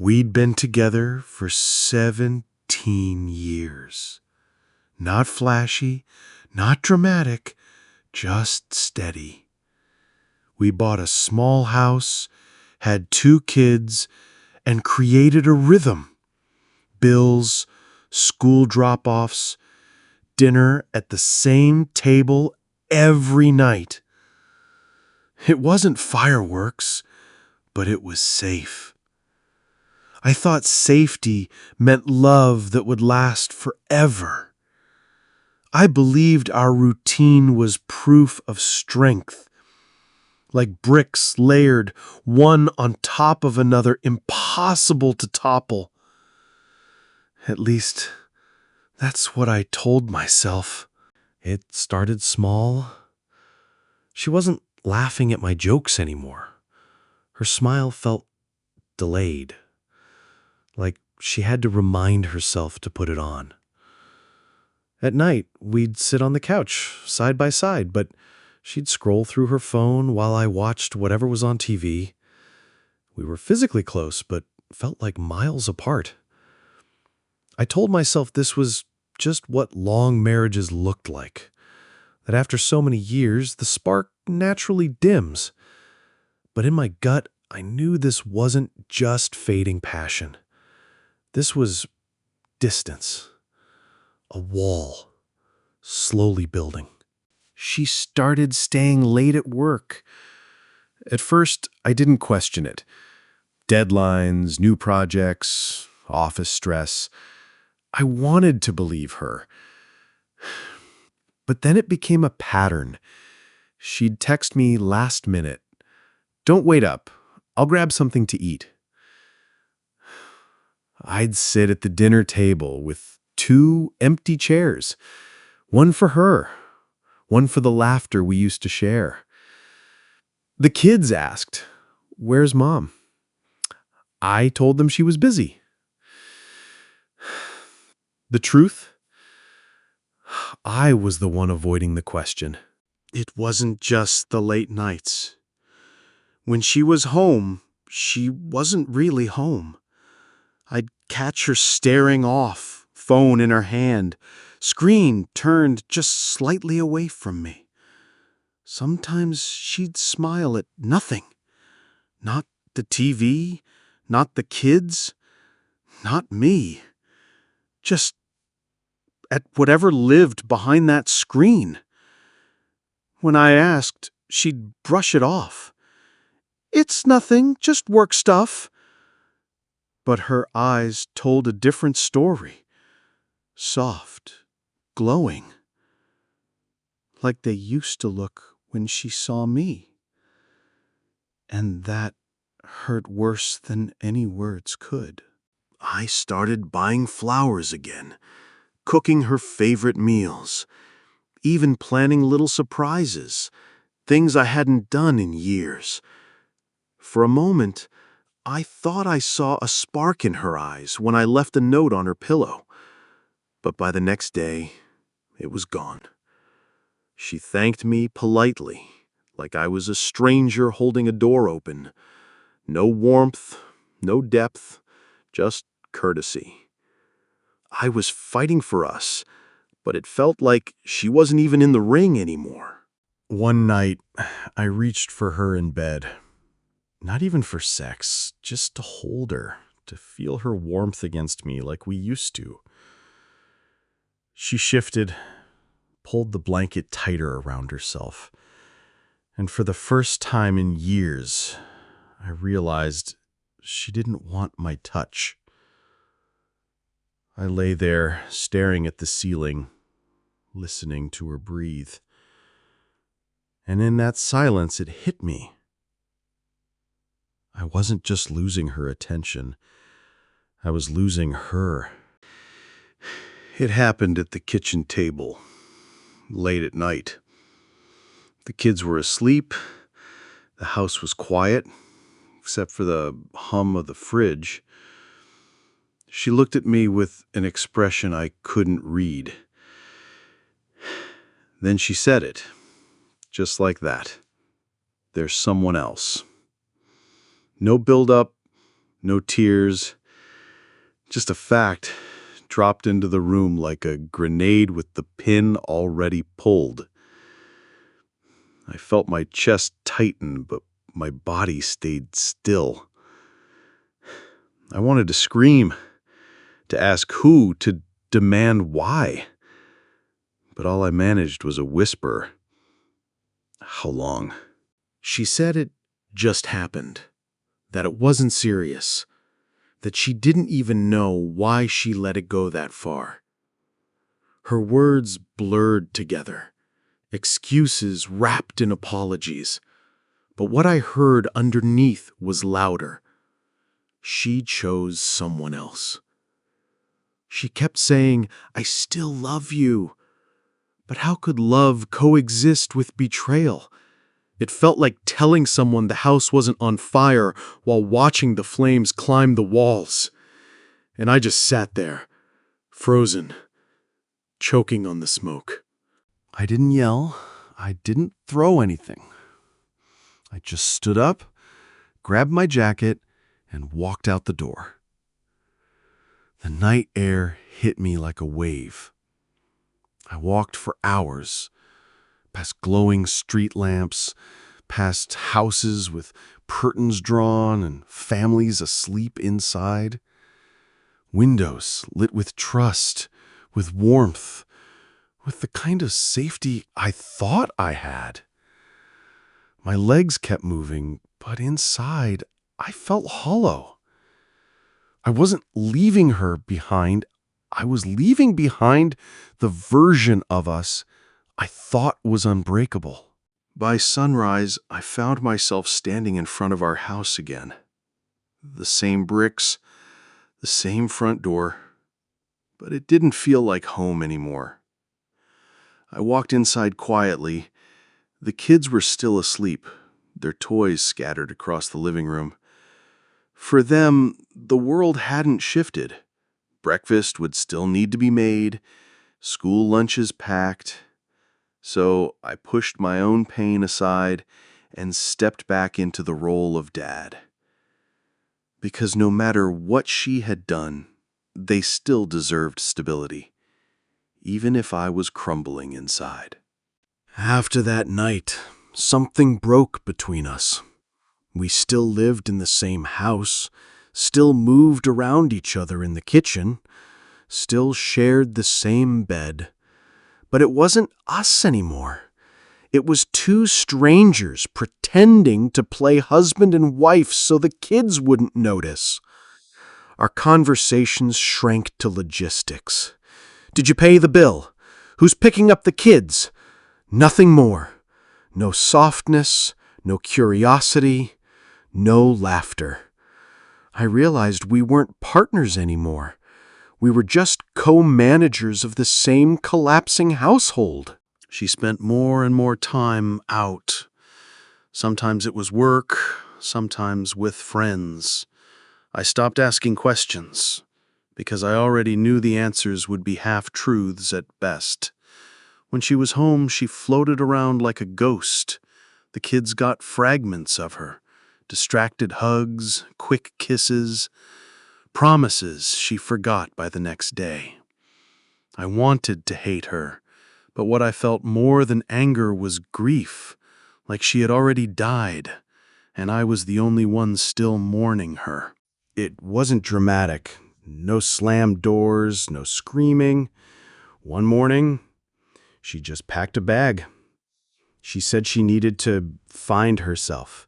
We'd been together for 17 years. Not flashy, not dramatic, just steady. We bought a small house, had 2 kids, and created a rhythm. Bills, school drop-offs, dinner at the same table every night. It wasn't fireworks, but it was safe. I thought safety meant love that would last forever. I believed our routine was proof of strength, like bricks layered one on top of another, impossible to topple. At least, that's what I told myself. It started small. She wasn't laughing at my jokes anymore. Her smile felt delayed, like she had to remind herself to put it on. At night, we'd sit on the couch, side by side, but she'd scroll through her phone while I watched whatever was on TV. We were physically close, but felt like miles apart. I told myself this was just what long marriages looked like, that after so many years, the spark naturally dims. But in my gut, I knew this wasn't just fading passion. This was distance, a wall, slowly building. She started staying late at work. At first, I didn't question it. Deadlines, new projects, office stress. I wanted to believe her. But then it became a pattern. She'd text me last minute. "Don't wait up. I'll grab something to eat." I'd sit at the dinner table with 2 empty chairs. One for her, one for the laughter we used to share. The kids asked, "Where's Mom?" I told them she was busy. The truth? I was the one avoiding the question. It wasn't just the late nights. When she was home, she wasn't really home. I'd catch her staring off, phone in her hand, screen turned just slightly away from me. Sometimes she'd smile at nothing. Not the TV, not the kids, not me. Just at whatever lived behind that screen. When I asked, she'd brush it off. "It's nothing, just work stuff." But her eyes told a different story. Soft, glowing. Like they used to look when she saw me. And that hurt worse than any words could. I started buying flowers again, cooking her favorite meals, even planning little surprises, things I hadn't done in years. For a moment, I thought I saw a spark in her eyes when I left a note on her pillow. But by the next day, it was gone. She thanked me politely, like I was a stranger holding a door open. No warmth, no depth, just courtesy. I was fighting for us, but it felt like she wasn't even in the ring anymore. One night, I reached for her in bed. Not even for sex, just to hold her, to feel her warmth against me like we used to. She shifted, pulled the blanket tighter around herself, and for the first time in years, I realized she didn't want my touch. I lay there, staring at the ceiling, listening to her breathe. And in that silence, it hit me. I wasn't just losing her attention. I was losing her. It happened at the kitchen table, late at night. The kids were asleep. The house was quiet, except for the hum of the fridge. She looked at me with an expression I couldn't read. Then she said it, just like that. "There's someone else." No build-up, No tears, just a fact dropped into the room like a grenade with the pin already pulled. I felt my chest tighten, but my body stayed still. I wanted to scream, to ask who, to demand why. But all I managed was a whisper. How long? She said it just happened, that it wasn't serious, that she didn't even know why she let it go that far. Her words blurred together, excuses wrapped in apologies. But what I heard underneath was louder. She chose someone else. She kept saying, "I still love you." But how could love coexist with betrayal? It felt like telling someone the house wasn't on fire while watching the flames climb the walls. And I just sat there, frozen, choking on the smoke. I didn't yell. I didn't throw anything. I just stood up, grabbed my jacket, and walked out the door. The night air hit me like a wave. I walked for hours, past glowing street lamps, past houses with curtains drawn and families asleep inside. Windows lit with trust, with warmth, with the kind of safety I thought I had. My legs kept moving, but inside I felt hollow. I wasn't leaving her behind. I was leaving behind the version of us I thought was unbreakable. By sunrise, I found myself standing in front of our house again. The same bricks, the same front door, but it didn't feel like home anymore. I walked inside quietly. The kids were still asleep, their toys scattered across the living room. For them, the world hadn't shifted. Breakfast would still need to be made, school lunches packed. So I pushed my own pain aside and stepped back into the role of dad. Because no matter what she had done, they still deserved stability, even if I was crumbling inside. After that night, something broke between us. We still lived in the same house, still moved around each other in the kitchen, still shared the same bed. But it wasn't us anymore. It was two strangers pretending to play husband and wife so the kids wouldn't notice. Our conversations shrank to logistics. Did you pay the bill? Who's picking up the kids? Nothing more. No softness, no curiosity, no laughter. I realized we weren't partners anymore. We were just co-managers of the same collapsing household. She spent more and more time out. Sometimes it was work, sometimes with friends. I stopped asking questions because I already knew the answers would be half-truths at best. When she was home, she floated around like a ghost. The kids got fragments of her. Distracted hugs, quick kisses, promises she forgot by the next day. I wanted to hate her, but what I felt more than anger was grief, like she had already died, and I was the only one still mourning her. It wasn't dramatic. No slammed doors, no screaming. One morning, she just packed a bag. She said she needed to find herself,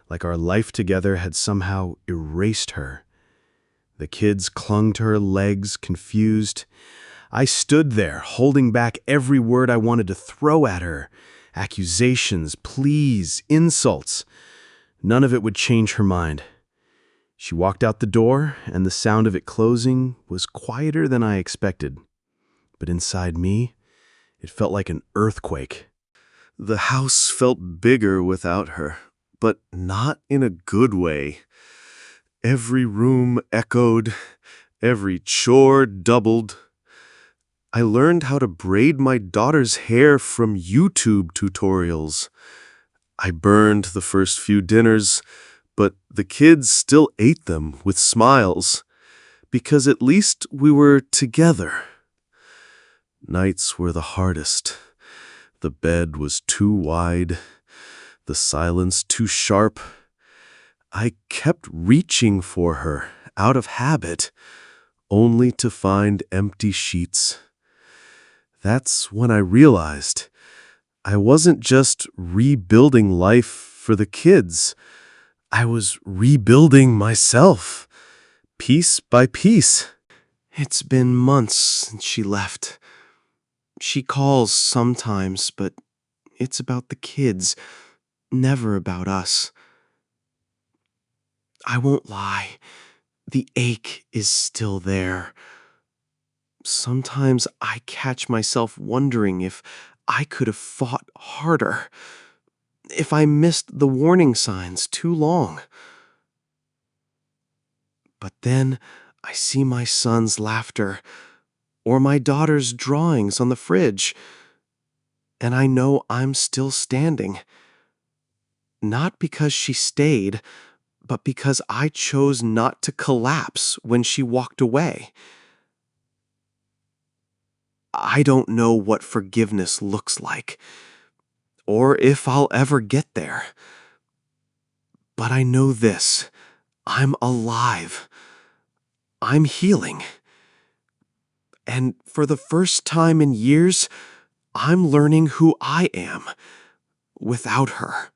like our life together had somehow erased her. The kids clung to her legs, confused. I stood there, holding back every word I wanted to throw at her. Accusations, pleas, insults. None of it would change her mind. She walked out the door, and the sound of it closing was quieter than I expected. But inside me, it felt like an earthquake. The house felt bigger without her, but not in a good way. Every room echoed, every chore doubled. I learned how to braid my daughter's hair from YouTube tutorials. I burned the first few dinners, But the kids still ate them with smiles, because at least we were together. Nights were the hardest. The bed was too wide, the silence too sharp. I kept reaching for her, out of habit, only to find empty sheets. That's when I realized I wasn't just rebuilding life for the kids. I was rebuilding myself, piece by piece. It's been months since she left. She calls sometimes, but it's about the kids, never about us. I won't lie, the ache is still there. Sometimes I catch myself wondering if I could have fought harder, if I missed the warning signs too long. But then I see my son's laughter or my daughter's drawings on the fridge, and I know I'm still standing. Not because she stayed, but because I chose not to collapse when she walked away. I don't know what forgiveness looks like, or if I'll ever get there. But I know this: I'm alive. I'm healing. And for the first time in years, I'm learning who I am without her.